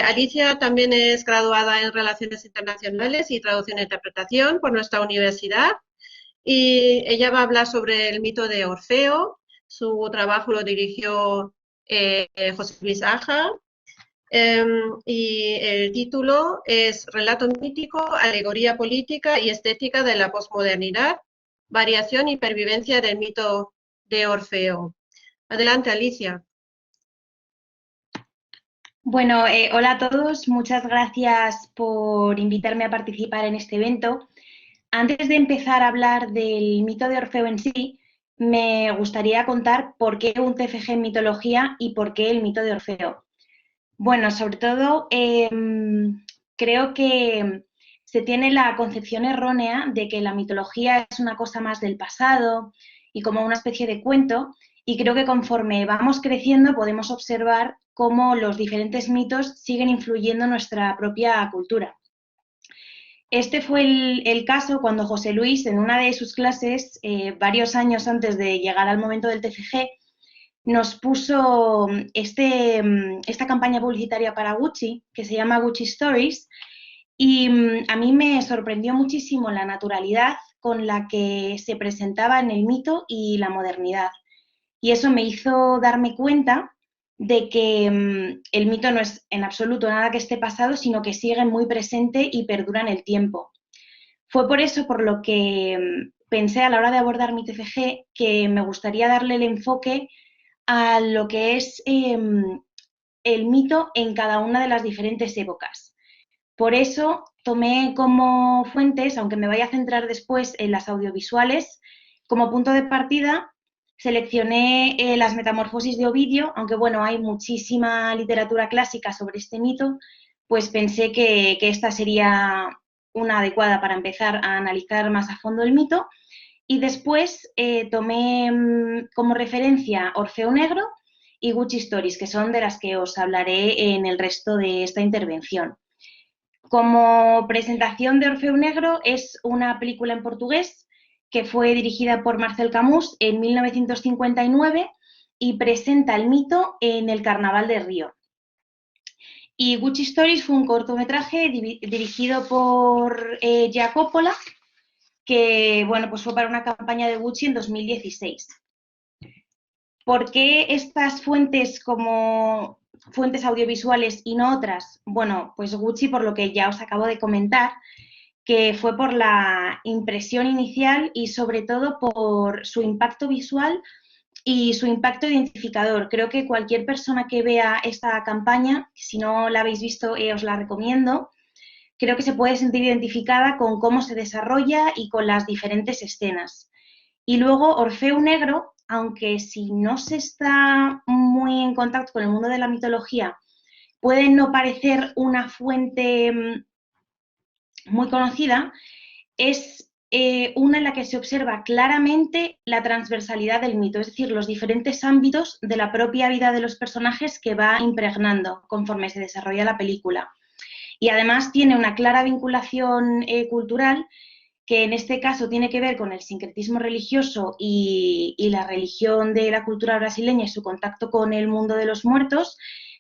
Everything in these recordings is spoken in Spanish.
Alicia también es graduada en Relaciones Internacionales y Traducción e Interpretación por nuestra universidad y ella va a hablar sobre el mito de Orfeo. Su trabajo lo dirigió José Luis Aja y el título es Relato mítico, alegoría política y estética de la posmodernidad, variación y pervivencia del mito de Orfeo. Adelante, Alicia. Bueno, hola a todos, muchas gracias por invitarme a participar en este evento. Antes de empezar a hablar del mito de Orfeo en sí, me gustaría contar por qué un TFG en mitología y por qué el mito de Orfeo. Bueno, sobre todo, creo que se tiene la concepción errónea de que la mitología es una cosa más del pasado y como una especie de cuento, y creo que conforme vamos creciendo podemos observar cómo los diferentes mitos siguen influyendo en nuestra propia cultura. Este fue el caso cuando José Luis, en una de sus clases, varios años antes de llegar al momento del TFG, nos puso esta campaña publicitaria para Gucci, que se llama Gucci Stories, y a mí me sorprendió muchísimo la naturalidad con la que se presentaba en el mito y la modernidad. Y eso me hizo darme cuenta de que el mito no es en absoluto nada que esté pasado, sino que sigue muy presente y perdura en el tiempo. Fue por eso por lo que pensé a la hora de abordar mi TFG que me gustaría darle el enfoque a lo que es el mito en cada una de las diferentes épocas. Por eso tomé como fuentes, aunque me vaya a centrar después en las audiovisuales, como punto de partida seleccioné las Metamorfosis de Ovidio, aunque bueno, hay muchísima literatura clásica sobre este mito, pues pensé que esta sería una adecuada para empezar a analizar más a fondo el mito. Y después tomé como referencia Orfeo Negro y Gucci Stories, que son de las que os hablaré en el resto de esta intervención. Como presentación de Orfeo Negro, es una película en portugués que fue dirigida por Marcel Camus en 1959 y presenta el mito en el Carnaval de Río. Y Gucci Stories fue un cortometraje dirigido por Gia Coppola, que bueno, pues fue para una campaña de Gucci en 2016. ¿Por qué estas fuentes como fuentes audiovisuales y no otras? Bueno, pues Gucci, por lo que ya os acabo de comentar, que fue por la impresión inicial y sobre todo por su impacto visual y su impacto identificador. Creo que cualquier persona que vea esta campaña, si no la habéis visto, os la recomiendo, creo que se puede sentir identificada con cómo se desarrolla y con las diferentes escenas. Y luego Orfeo Negro, aunque si no se está muy en contacto con el mundo de la mitología, puede no parecer una fuente muy conocida, es una en la que se observa claramente la transversalidad del mito, es decir, los diferentes ámbitos de la propia vida de los personajes que va impregnando conforme se desarrolla la película. Y además tiene una clara vinculación cultural que en este caso tiene que ver con el sincretismo religioso y la religión de la cultura brasileña y su contacto con el mundo de los muertos,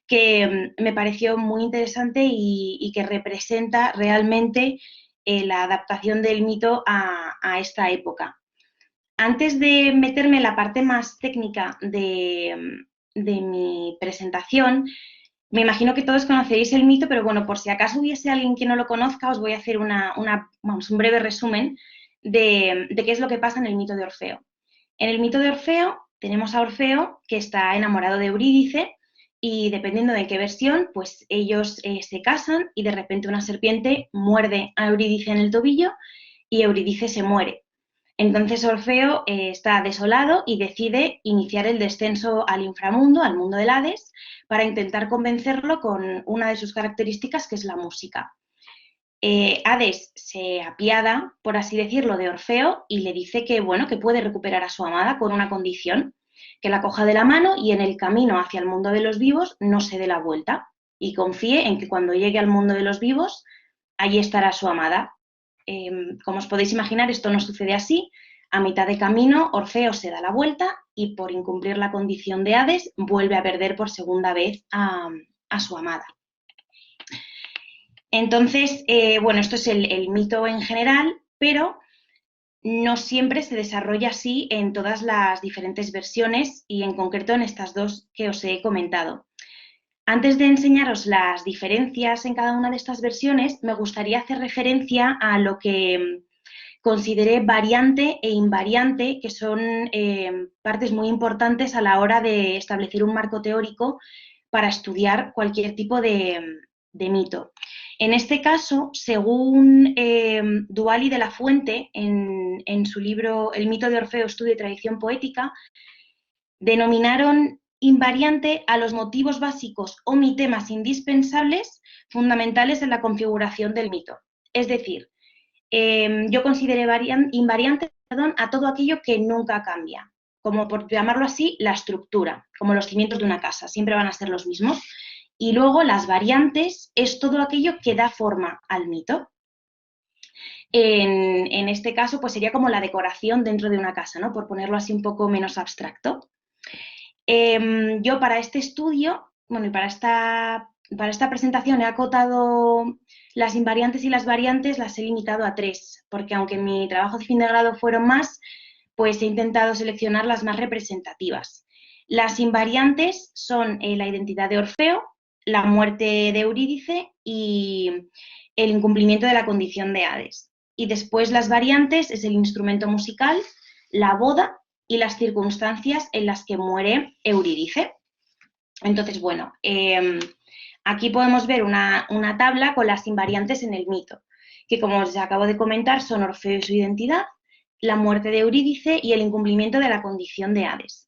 que me pareció muy interesante y que representa realmente la adaptación del mito a esta época. Antes de meterme en la parte más técnica de mi presentación, me imagino que todos conoceréis el mito, pero bueno, por si acaso hubiese alguien que no lo conozca, os voy a hacer un breve resumen de qué es lo que pasa en el mito de Orfeo. En el mito de Orfeo tenemos a Orfeo que está enamorado de Eurídice y dependiendo de qué versión, pues ellos se casan y de repente una serpiente muerde a Eurídice en el tobillo y Eurídice se muere. Entonces Orfeo está desolado y decide iniciar el descenso al inframundo, al mundo del Hades, para intentar convencerlo con una de sus características, que es la música. Hades se apiada, por así decirlo, de Orfeo y le dice que, bueno, que puede recuperar a su amada con una condición, que la coja de la mano y en el camino hacia el mundo de los vivos no se dé la vuelta y confíe en que cuando llegue al mundo de los vivos, allí estará su amada. Como os podéis imaginar, esto no sucede así. A mitad de camino, Orfeo se da la vuelta y por incumplir la condición de Hades, vuelve a perder por segunda vez a su amada. Entonces, bueno, esto es el mito en general, pero no siempre se desarrolla así en todas las diferentes versiones y en concreto en estas dos que os he comentado. Antes de enseñaros las diferencias en cada una de estas versiones, me gustaría hacer referencia a lo que consideré variante e invariante, que son partes muy importantes a la hora de establecer un marco teórico para estudiar cualquier tipo de mito. En este caso, según Duali de la Fuente, en su libro El mito de Orfeo, estudio y tradición poética, denominaron invariante a los motivos básicos o mitemas indispensables fundamentales en la configuración del mito. Es decir, yo consideré invariante, a todo aquello que nunca cambia, como por llamarlo así, la estructura, como los cimientos de una casa, siempre van a ser los mismos. Y luego las variantes es todo aquello que da forma al mito. En este caso, pues sería como la decoración dentro de una casa, ¿no? Por ponerlo así un poco menos abstracto. Yo para este estudio, bueno, y para esta presentación he acotado las invariantes y las variantes, las he limitado a 3, porque aunque en mi trabajo de fin de grado fueron más, pues he intentado seleccionar las más representativas. Las invariantes son la identidad de Orfeo, la muerte de Eurídice y el incumplimiento de la condición de Hades. Y después las variantes es el instrumento musical, la boda y las circunstancias en las que muere Eurídice. Entonces, bueno, aquí podemos ver una tabla con las invariantes en el mito, que como os acabo de comentar son Orfeo y su identidad, la muerte de Eurídice y el incumplimiento de la condición de Hades.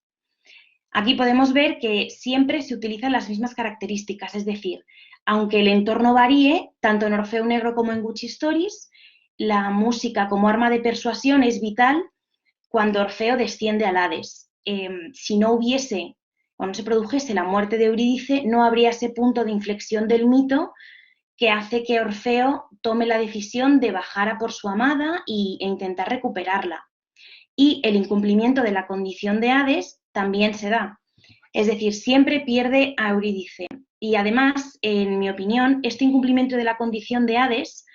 Aquí podemos ver que siempre se utilizan las mismas características, es decir, aunque el entorno varíe, tanto en Orfeo Negro como en Gucci Stories, la música como arma de persuasión es vital cuando Orfeo desciende al Hades. Si no hubiese o no se produjese la muerte de Eurídice, no habría ese punto de inflexión del mito que hace que Orfeo tome la decisión de bajar a por su amada e intentar recuperarla. Y el incumplimiento de la condición de Hades también se da. Es decir, siempre pierde a Eurídice. Y además, en mi opinión, este incumplimiento de la condición de Hades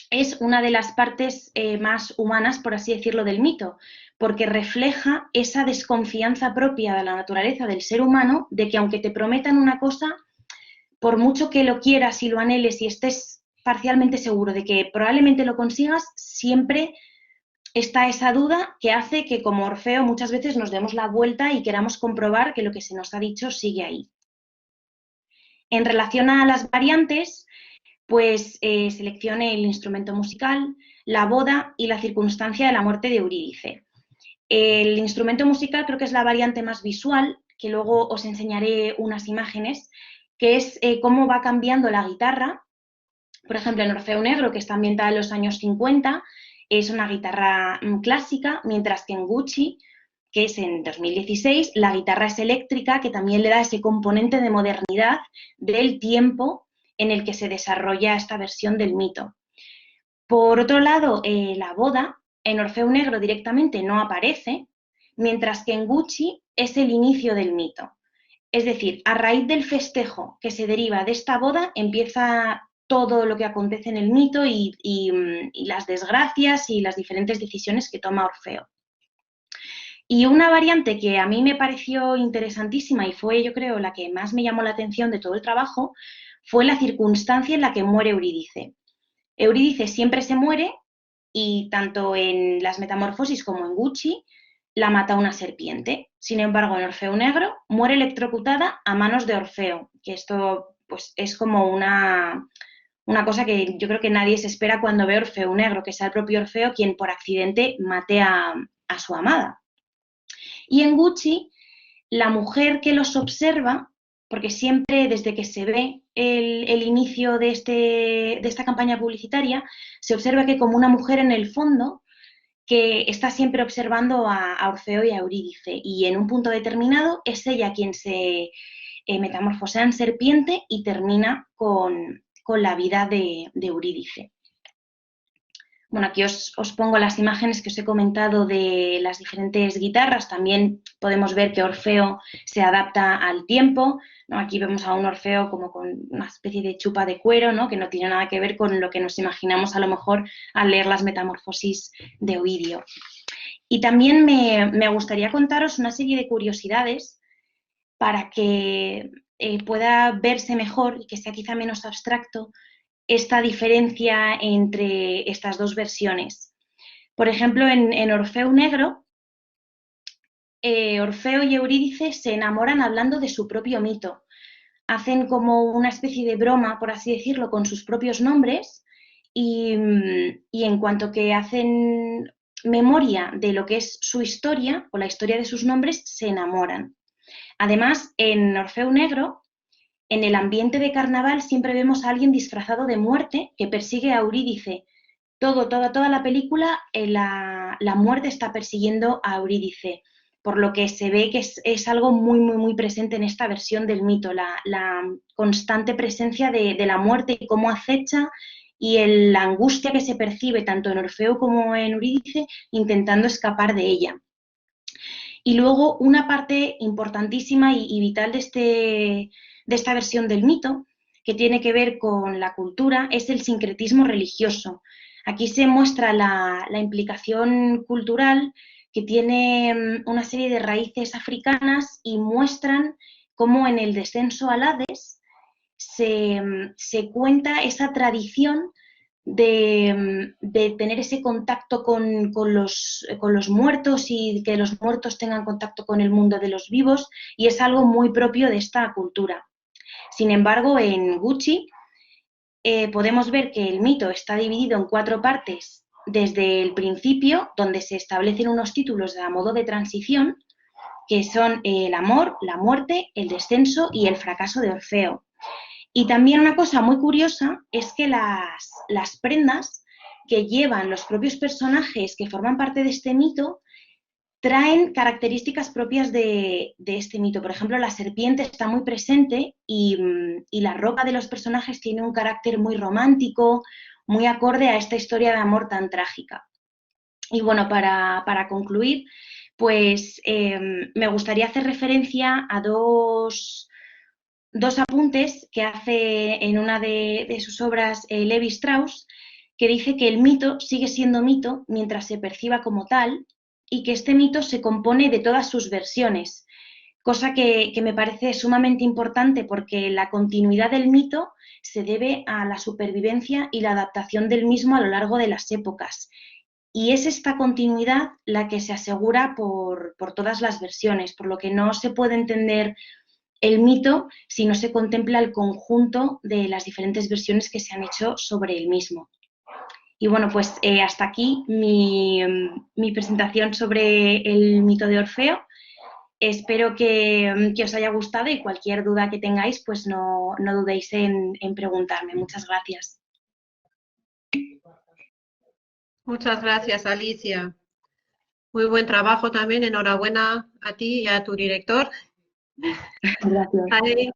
es una de las partes más humanas, por así decirlo, del mito, porque refleja esa desconfianza propia de la naturaleza del ser humano, de que aunque te prometan una cosa, por mucho que lo quieras y lo anheles y estés parcialmente seguro de que probablemente lo consigas, siempre está esa duda que hace que como Orfeo muchas veces nos demos la vuelta y queramos comprobar que lo que se nos ha dicho sigue ahí. En relación a las variantes, pues seleccione el instrumento musical, la boda y la circunstancia de la muerte de Eurídice. El instrumento musical creo que es la variante más visual, que luego os enseñaré unas imágenes, que es cómo va cambiando la guitarra. Por ejemplo, en Orfeo Negro, que está ambientada en los años 50, es una guitarra clásica, mientras que en Gucci, que es en 2016, la guitarra es eléctrica, que también le da ese componente de modernidad del tiempo en el que se desarrolla esta versión del mito. Por otro lado, la boda en Orfeo Negro directamente no aparece, mientras que en Gucci es el inicio del mito. Es decir, a raíz del festejo que se deriva de esta boda empieza todo lo que acontece en el mito y las desgracias y las diferentes decisiones que toma Orfeo. Y una variante que a mí me pareció interesantísima y fue, yo creo, la que más me llamó la atención de todo el trabajo, fue la circunstancia en la que muere Eurídice. Eurídice siempre se muere y tanto en las Metamorfosis como en Gucci la mata una serpiente. Sin embargo, en Orfeo Negro muere electrocutada a manos de Orfeo, que esto pues, es como una cosa que yo creo que nadie se espera cuando ve Orfeo Negro, que sea el propio Orfeo quien por accidente mate a su amada. Y en Gucci, la mujer que los observa, porque siempre desde que se ve el inicio de esta campaña publicitaria, se observa que como una mujer en el fondo que está siempre observando a Orfeo y a Eurídice, y en un punto determinado es ella quien se metamorfosea en serpiente y termina con la vida de Eurídice. Bueno, aquí os pongo las imágenes que os he comentado de las diferentes guitarras. También podemos ver que Orfeo se adapta al tiempo, ¿no? Aquí vemos a un Orfeo como con una especie de chupa de cuero, ¿no? Que no tiene nada que ver con lo que nos imaginamos a lo mejor al leer las Metamorfosis de Ovidio. Y también me gustaría contaros una serie de curiosidades para que pueda verse mejor y que sea quizá menos abstracto esta diferencia entre estas dos versiones. Por ejemplo, en Orfeo Negro, Orfeo y Eurídice se enamoran hablando de su propio mito. Hacen como una especie de broma, por así decirlo, con sus propios nombres y en cuanto que hacen memoria de lo que es su historia o la historia de sus nombres, se enamoran. Además, en Orfeo Negro, en el ambiente de carnaval siempre vemos a alguien disfrazado de muerte que persigue a Eurídice. Toda la película, la muerte está persiguiendo a Eurídice, por lo que se ve que es algo muy presente en esta versión del mito, la constante presencia de la muerte y cómo acecha y la angustia que se percibe tanto en Orfeo como en Eurídice intentando escapar de ella. Y luego una parte importantísima y vital de esta versión del mito, que tiene que ver con la cultura, es el sincretismo religioso. Aquí se muestra la implicación cultural que tiene una serie de raíces africanas y muestran cómo en el descenso al Hades se cuenta esa tradición de tener ese contacto con los muertos y que los muertos tengan contacto con el mundo de los vivos, y es algo muy propio de esta cultura. Sin embargo, en Gucci podemos ver que el mito está dividido en 4 partes desde el principio, donde se establecen unos títulos a modo de transición, que son el amor, la muerte, el descenso y el fracaso de Orfeo. Y también una cosa muy curiosa es que las prendas que llevan los propios personajes que forman parte de este mito traen características propias de este mito. Por ejemplo, la serpiente está muy presente y la ropa de los personajes tiene un carácter muy romántico, muy acorde a esta historia de amor tan trágica. Y bueno, para concluir, pues me gustaría hacer referencia a dos apuntes que hace en una de sus obras Levi Strauss, que dice que el mito sigue siendo mito mientras se perciba como tal y que este mito se compone de todas sus versiones, cosa que me parece sumamente importante porque la continuidad del mito se debe a la supervivencia y la adaptación del mismo a lo largo de las épocas. Y es esta continuidad la que se asegura por todas las versiones, por lo que no se puede entender el mito si no se contempla el conjunto de las diferentes versiones que se han hecho sobre el mismo. Y bueno, pues hasta aquí mi presentación sobre el mito de Orfeo. Espero que os haya gustado y cualquier duda que tengáis, pues no dudéis en preguntarme. Muchas gracias. Muchas gracias, Alicia. Muy buen trabajo también. Enhorabuena a ti y a tu director. Gracias. Ahí.